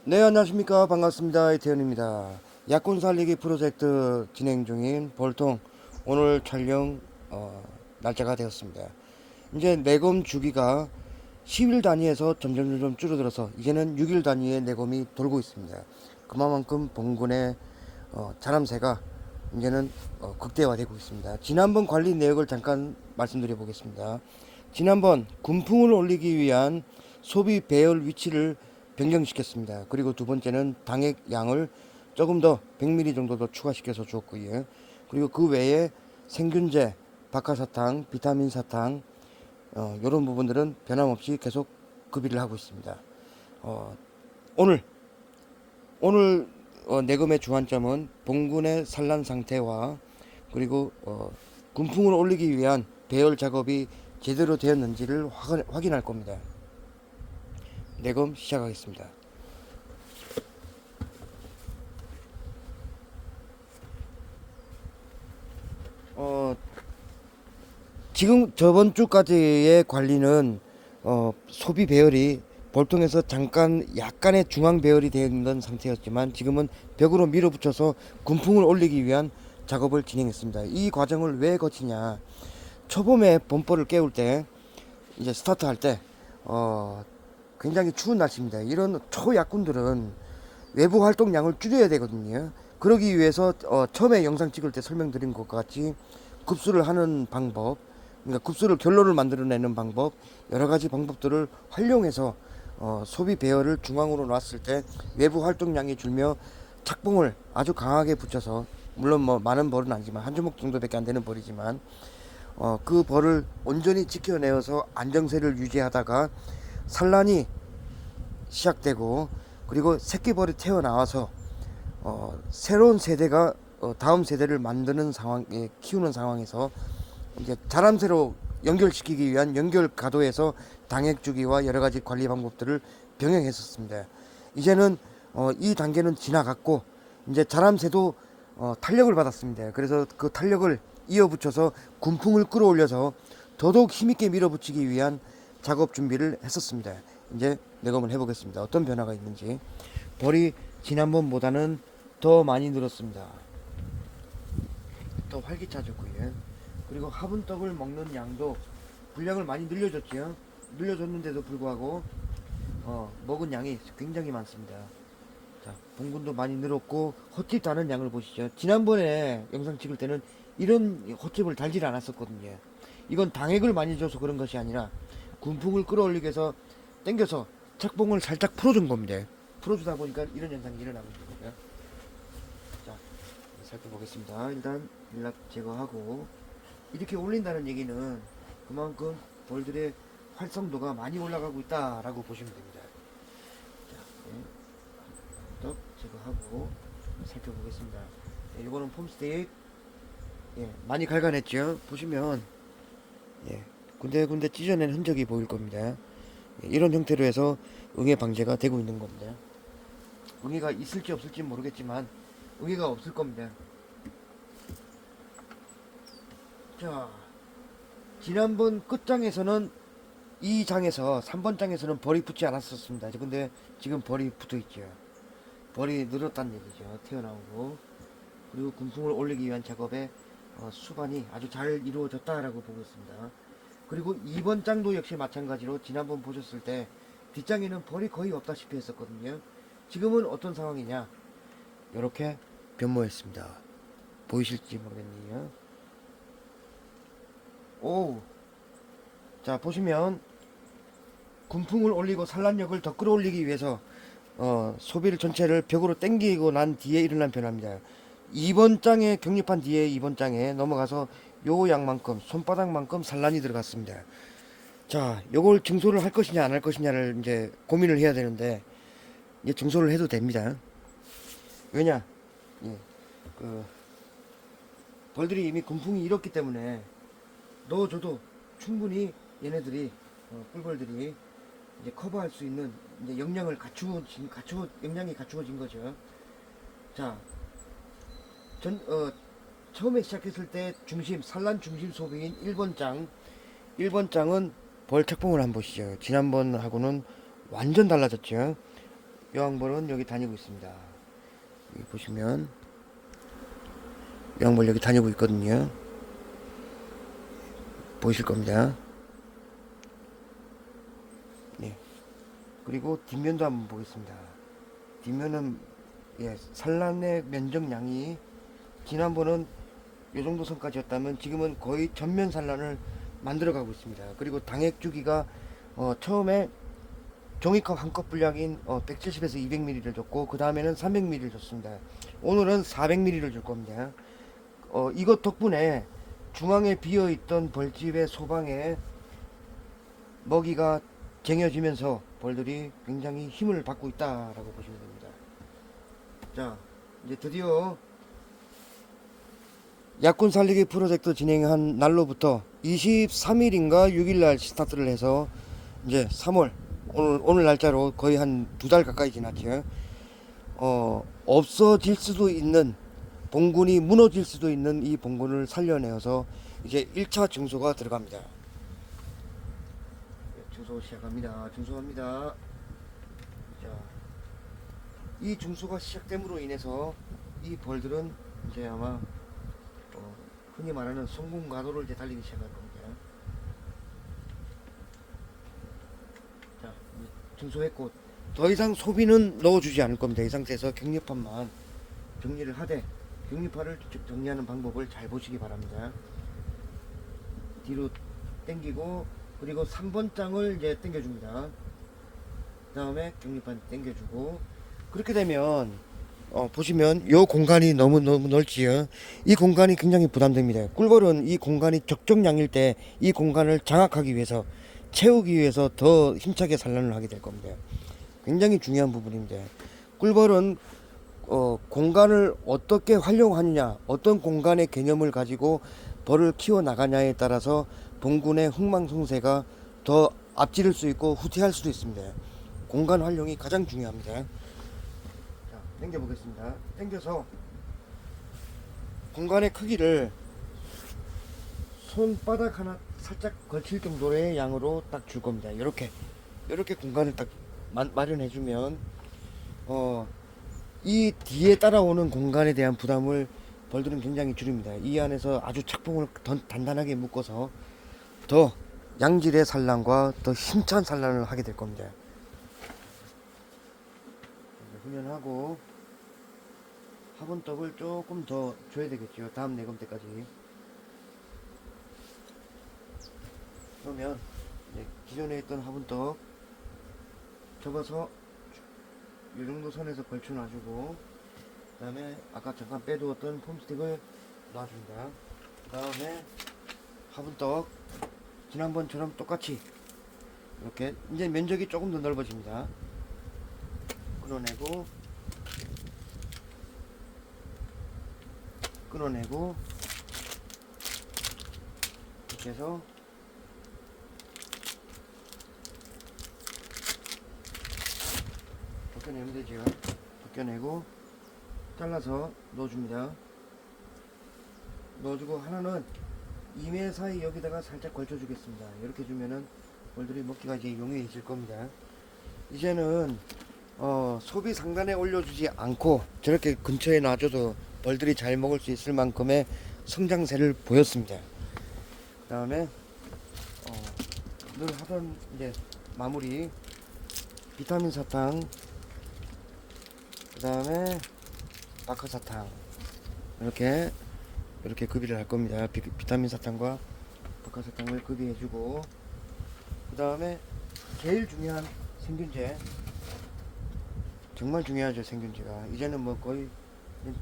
네, 안녕하십니까. 반갑습니다. 이태현입니다. 약혼 살리기 프로젝트 진행 중인 볼통 오늘 촬영 날짜가 되었습니다. 이제 내검 주기가 10일 단위에서 점점 줄어들어서 이제는 6일 단위의 내검이 돌고 있습니다. 그만큼 봉군의 자람새가 이제는 극대화되고 있습니다. 지난번 관리 내역을 잠깐 말씀드려 보겠습니다. 지난번 군풍을 올리기 위한 소비 배열 위치를 변경시켰습니다. 그리고 두 번째는 당액 양을 조금 더 100ml 정도 더 추가시켜서 주었고요. 그리고 그 외에 생균제, 박하사탕, 비타민 사탕 이런 부분들은 변함없이 계속 급여를 하고 있습니다. 어, 오늘 내금의 주안점은 봉군의 산란 상태와 그리고 군풍을 올리기 위한 배열 작업이 제대로 되었는지를 확인할 겁니다. 내검 시작하겠습니다. 지금 저번 주까지의 관리는 소비 배열이 볼통에서 잠깐 약간의 중앙 배열이 되는 상태였지만 지금은 벽으로 밀어붙여서 군풍을 올리기 위한 작업을 진행했습니다. 이 과정을 왜 거치냐? 초봄에 봄벌을 깨울 때 이제 스타트 할 때 굉장히 추운 날씨입니다. 이런 초약군들은 외부 활동량을 줄여야 되거든요. 그러기 위해서 처음에 영상 찍을 때 설명드린 것 같이 급수를 하는 방법, 그러니까 급수를 결로를 만들어내는 방법, 여러 가지 방법들을 활용해서 소비 배열을 중앙으로 놨을 때 외부 활동량이 줄며 착봉을 아주 강하게 붙여서, 물론 뭐 많은 벌은 아니지만 한 주먹 정도밖에 안 되는 벌이지만 그 벌을 온전히 지켜내어서 안정세를 유지하다가 산란이 시작되고 그리고 새끼벌이 태어나와서 새로운 세대가 다음 세대를 만드는 상황에 키우는 상황에서 이제 자람새로 연결시키기 위한 연결 가도에서 당액 주기와 여러 가지 관리 방법들을 병행했었습니다. 이제는 이 단계는 지나갔고 이제 자람새도 탄력을 받았습니다. 그래서 그 탄력을 이어붙여서 군풍을 끌어올려서 더더욱 힘있게 밀어붙이기 위한 작업 준비를 했었습니다. 이제 내검을 해보겠습니다. 어떤 변화가 있는지. 벌이 지난번보다는 더 많이 늘었습니다. 더 활기차졌고요. 그리고 화분떡을 먹는 양도 분량을 많이 늘려줬죠. 늘려줬는데도 불구하고 먹은 양이 굉장히 많습니다. 자, 봉군도 많이 늘었고 헛집 다는 양을 보시죠. 지난번에 영상 찍을 때는 이런 헛집을 달질 않았었거든요. 이건 당액을 많이 줘서 그런 것이 아니라 군풍을 끌어올리기 위해서 당겨서 착봉을 살짝 풀어준 겁니다. 풀어주다 보니까 이런 현상이 일어나고 있거든요. 자, 살펴보겠습니다. 일단 연락 제거하고 이렇게 올린다는 얘기는 그만큼 벌들의 활성도가 많이 올라가고 있다라고 보시면 됩니다. 자, 네. 제거하고 살펴보겠습니다. 네, 이거는 폼스틱 많이 갉아냈죠. 보시면 군데군데 찢어낸 흔적이 보일 겁니다. 이런 형태로 해서 응애 방제가 되고 있는 겁니다. 응애가 있을지 없을지 모르겠지만 응애가 없을 겁니다. 자, 지난번 끝장에서는 이 장에서 3번 장에서는 벌이 붙지 않았었습니다. 근데 지금 벌이 붙어 있죠. 벌이 늘었다는 얘기죠. 태어나오고 그리고 군풍을 올리기 위한 작업에 수반이 아주 잘 이루어졌다라고 보고 있습니다. 그리고 2번 장도 역시 마찬가지로 지난번 보셨을 때 뒷장에는 벌이 거의 없다시피 했었거든요. 지금은 어떤 상황이냐, 이렇게 변모했습니다. 보이실지 모르겠네요. 오, 자 보시면 군풍을 올리고 산란력을 더 끌어올리기 위해서 소비를 전체를 벽으로 당기고 난 뒤에 일어난 변화입니다. 2번 장에 격립한 뒤에 2번 장에 넘어가서 요 양만큼 손바닥만큼 산란이 들어갔습니다. 자, 요걸 증소를 할 것이냐 안 할 것이냐를 이제 고민을 해야 되는데 이제 증소를 해도 됩니다. 왜냐, 그 벌들이 이미 군풍이 일었기 때문에 넣어줘도 충분히 얘네들이 꿀벌들이 이제 커버할 수 있는 이제 역량을 역량이 갖추어진 거죠. 자, 처음에 시작했을 때 산란 중심 소비인 1번 장은 벌 착봉을 한번 보시죠. 지난번하고는 완전 달라졌죠. 여왕벌은 여기 다니고 있습니다. 여기 보시면 여왕벌 여기 다니고 있거든요. 보이실 겁니다. 네. 그리고 뒷면도 한번 보겠습니다. 뒷면은 산란의 면적량이 지난번은 이 정도 선까지였다면 지금은 거의 전면 산란을 만들어 가고 있습니다. 그리고 당액 주기가 처음에 종이컵 한 컵 분량인 170에서 200ml를 줬고 그 다음에는 300ml를 줬습니다. 오늘은 400ml를 줄 겁니다. 이것 덕분에 중앙에 비어있던 벌집의 소방에 먹이가 쟁여지면서 벌들이 굉장히 힘을 받고 있다라고 보시면 됩니다. 자, 이제 드디어 약군 살리기 프로젝트 진행한 날로부터 23일인가 6일날 스타트를 해서 이제 3월 오늘 날짜로 거의 한 2달 가까이 지났죠. 없어질 수도 있는 봉군이 무너질 수도 있는 이 봉군을 살려내어서 이제 1차 증소가 들어갑니다. 증소 시작합니다. 증소합니다. 자, 이 증소가 시작됨으로 인해서 이 벌들은 이제 아마 흔히 말하는 성공 가도를 이제 달리기 시작할 겁니다. 자, 증소했고 더 이상 소비는 넣어주지 않을 겁니다. 이 상태에서 격리판만 정리를 하되 격리판을 정리하는 방법을 잘 보시기 바랍니다. 뒤로 당기고 그리고 3번 장을 이제 당겨줍니다. 그 다음에 격리판 당겨주고 그렇게 되면 보시면 이 공간이 너무 넓지요. 이 공간이 굉장히 부담됩니다. 꿀벌은 이 공간이 적정량일 때 이 공간을 장악하기 위해서 채우기 위해서 더 힘차게 산란을 하게 될 겁니다. 굉장히 중요한 부분입니다. 꿀벌은 공간을 어떻게 활용하느냐, 어떤 공간의 개념을 가지고 벌을 키워 나가냐에 따라서 봉군의 흥망성쇠가 더 앞지를 수 있고 후퇴할 수도 있습니다. 공간 활용이 가장 중요합니다. 자, 당겨 보겠습니다. 당겨서 공간의 크기를 손바닥 하나 살짝 걸칠 정도의 양으로 딱 줄 겁니다. 이렇게 공간을 딱 마련해 주면 이 뒤에 따라오는 공간에 대한 부담을 벌들은 굉장히 줄입니다. 이 안에서 아주 착봉을 더 단단하게 묶어서 더 양질의 산란과 더 힘찬 산란을 하게 될 겁니다. 훈련하고 화분떡을 조금 더 줘야 되겠죠. 다음 내검 때까지. 그러면 이제 기존에 있던 화분떡 접어서 이 정도 선에서 걸쳐 놔주고 그 다음에 아까 잠깐 빼두었던 폼스틱을 놔줍니다. 그 다음에 화분떡 지난번처럼 똑같이 이렇게 이제 면적이 조금 더 넓어집니다. 끊어내고 이렇게 해서 벗겨내면 되죠. 벗겨내고 잘라서 넣어줍니다. 넣어주고 하나는 2매 사이 여기다가 살짝 걸쳐주겠습니다. 이렇게 주면은 벌들이 먹기가 이제 용이해질 겁니다. 이제는 소비 상단에 올려주지 않고 저렇게 근처에 놔줘도 벌들이 잘 먹을 수 있을 만큼의 성장세를 보였습니다. 그 다음에 늘 하던 이제 마무리 비타민 사탕, 그 다음에 마커 사탕 이렇게 급여를 할 겁니다. 비타민 사탕과 마커 사탕을 급여해주고 그 다음에 제일 중요한 생균제, 정말 중요하죠. 생균제가 이제는 뭐 거의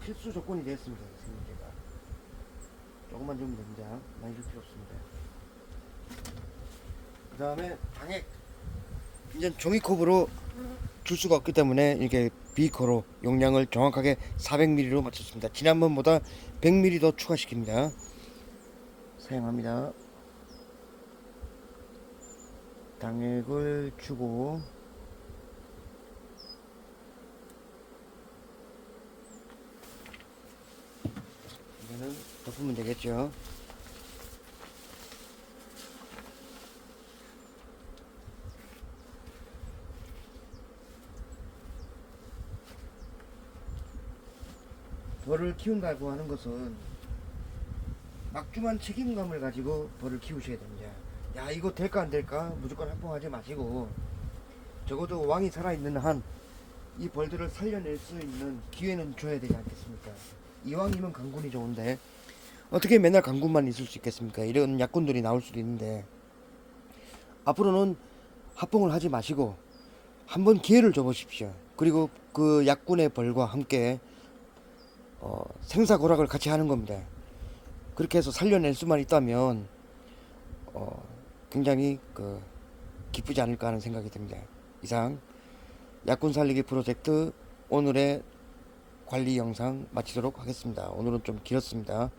필수 조건이 됐습니다. 생균제가 조금만 주면 됩니다. 많이 줄 필요 없습니다. 그 다음에 당액 이제 종이컵으로 줄 수가 없기 때문에 이렇게 비커로 용량을 정확하게 400ml로 맞췄습니다. 지난번보다 100ml 더 추가시킵니다. 사용합니다. 당액을 주고 이거는 덮으면 되겠죠. 벌을 키운다고 하는 것은 막중한 책임감을 가지고 벌을 키우셔야 됩니다. 야, 이거 될까 안 될까 무조건 합봉하지 마시고, 적어도 왕이 살아있는 한 이 벌들을 살려낼 수 있는 기회는 줘야 되지 않겠습니까? 이왕이면 강군이 좋은데 어떻게 맨날 강군만 있을 수 있겠습니까? 이런 약군들이 나올 수도 있는데, 앞으로는 합봉을 하지 마시고 한번 기회를 줘보십시오. 그리고 그 약군의 벌과 함께 생사고락을 같이 하는 겁니다. 그렇게 해서 살려낼 수만 있다면 굉장히 기쁘지 않을까 하는 생각이 듭니다. 이상 약군 살리기 프로젝트 오늘의 관리 영상 마치도록 하겠습니다. 오늘은 좀 길었습니다.